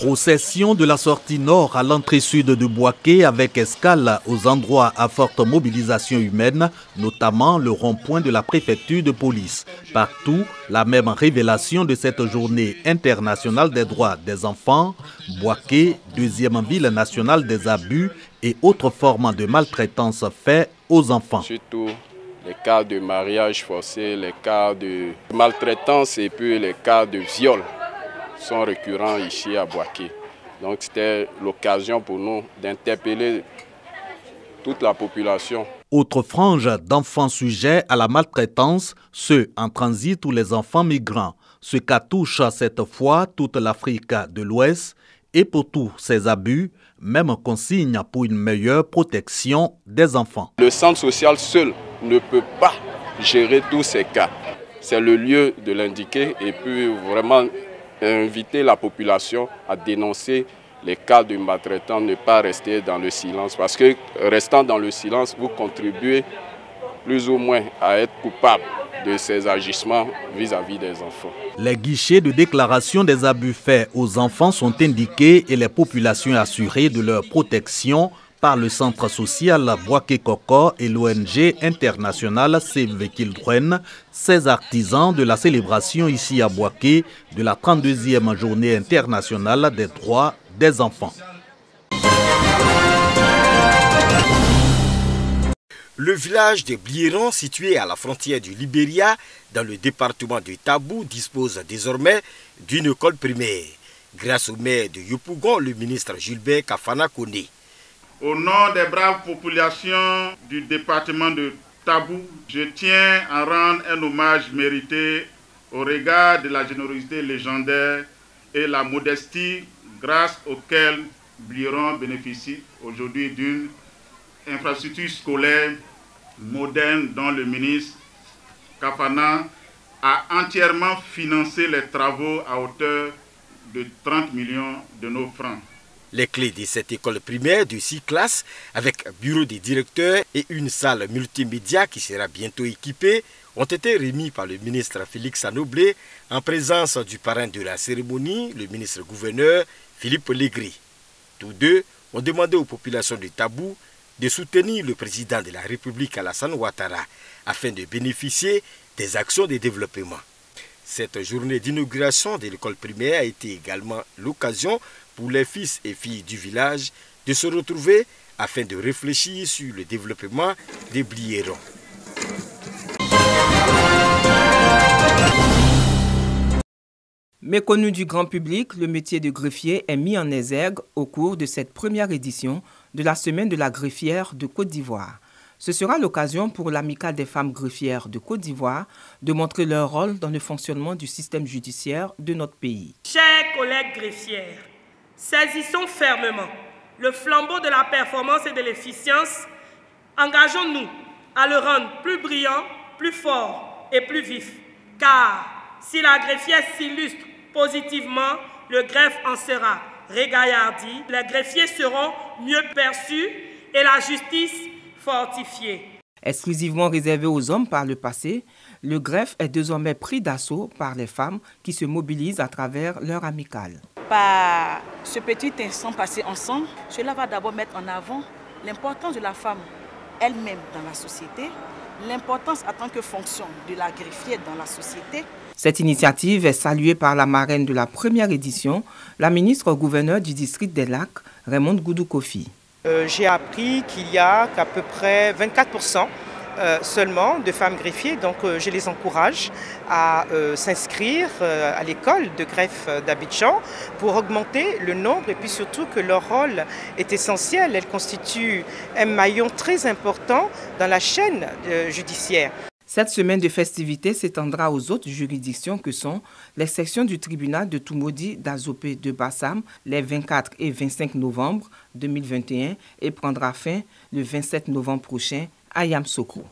Procession de la sortie nord à l'entrée sud de Bouaké avec escale aux endroits à forte mobilisation humaine, notamment le rond-point de la préfecture de police. Partout, la même révélation de cette journée internationale des droits des enfants. Bouaké, deuxième ville nationale des abus et autres formes de maltraitance faits aux enfants. Surtout les cas de mariage forcé, les cas de maltraitance et puis les cas de viol sont récurrents ici à Bouaké. Donc c'était l'occasion pour nous d'interpeller toute la population. Autre frange d'enfants sujets à la maltraitance, ceux en transit ou les enfants migrants. Ce cas touche cette fois toute l'Afrique de l'Ouest et pour tous ces abus, même consigne pour une meilleure protection des enfants. Le centre social seul ne peut pas gérer tous ces cas. C'est le lieu de l'indiquer et puis vraiment inviter la population à dénoncer les cas de maltraitance, ne pas rester dans le silence. Parce que restant dans le silence, vous contribuez plus ou moins à être coupable de ces agissements vis-à-vis des enfants. Les guichets de déclaration des abus faits aux enfants sont indiqués et les populations assurées de leur protection par le centre social Bouaké Koko et l'ONG internationale Save Children, ces artisans de la célébration ici à Bouaké de la 32e journée internationale des droits des enfants. Le village de Blieron, situé à la frontière du Libéria, dans le département du Tabou, dispose désormais d'une école primaire. Grâce au maire de Yopougon, le ministre Gilbert Kafana Koné. Au nom des braves populations du département de Tabou, je tiens à rendre un hommage mérité au regard de la générosité légendaire et la modestie grâce auquel Blieron bénéficie aujourd'hui d'une infrastructure scolaire moderne dont le ministre Kafana a entièrement financé les travaux à hauteur de 30 millions de nos francs. Les clés de cette école primaire de 6 classes avec bureau des directeurs et une salle multimédia qui sera bientôt équipée ont été remis par le ministre Félix Anoblé en présence du parrain de la cérémonie, le ministre-gouverneur Philippe Légri. Tous deux ont demandé aux populations du Tabou de soutenir le président de la République Alassane Ouattara afin de bénéficier des actions de développement. Cette journée d'inauguration de l'école primaire a été également l'occasion pour les fils et filles du village de se retrouver afin de réfléchir sur le développement des Blieron. Méconnu du grand public, le métier de greffier est mis en exergue au cours de cette première édition de la Semaine de la greffière de Côte d'Ivoire. Ce sera l'occasion pour l'Amicale des femmes greffières de Côte d'Ivoire de montrer leur rôle dans le fonctionnement du système judiciaire de notre pays. Chers collègues greffières, saisissons fermement le flambeau de la performance et de l'efficience. Engageons-nous à le rendre plus brillant, plus fort et plus vif. Car si la greffière s'illustre positivement, le greffe en sera régaillardi, les greffiers seront mieux perçus et la justice fortifiée. Exclusivement réservé aux hommes par le passé, le greffe est désormais pris d'assaut par les femmes qui se mobilisent à travers leur amicale. Par ce petit instant passé ensemble, cela va d'abord mettre en avant l'importance de la femme elle-même dans la société, l'importance en tant que fonction de la greffière dans la société. Cette initiative est saluée par la marraine de la première édition, la ministre-gouverneur du district des Lacs, Raymond Goudou Kofi. J'ai appris qu'il y a qu'à peu près 24% seulement de femmes greffiers, donc je les encourage à s'inscrire à l'école de greffe d'Abidjan pour augmenter le nombre et puis surtout que leur rôle est essentiel. Elles constituent un maillon très important dans la chaîne judiciaire. Cette semaine de festivités s'étendra aux autres juridictions que sont les sections du tribunal de Toumoudi d'Azopé de Bassam les 24 et 25 novembre 2021 et prendra fin le 27 novembre prochain à Yamoussoukro.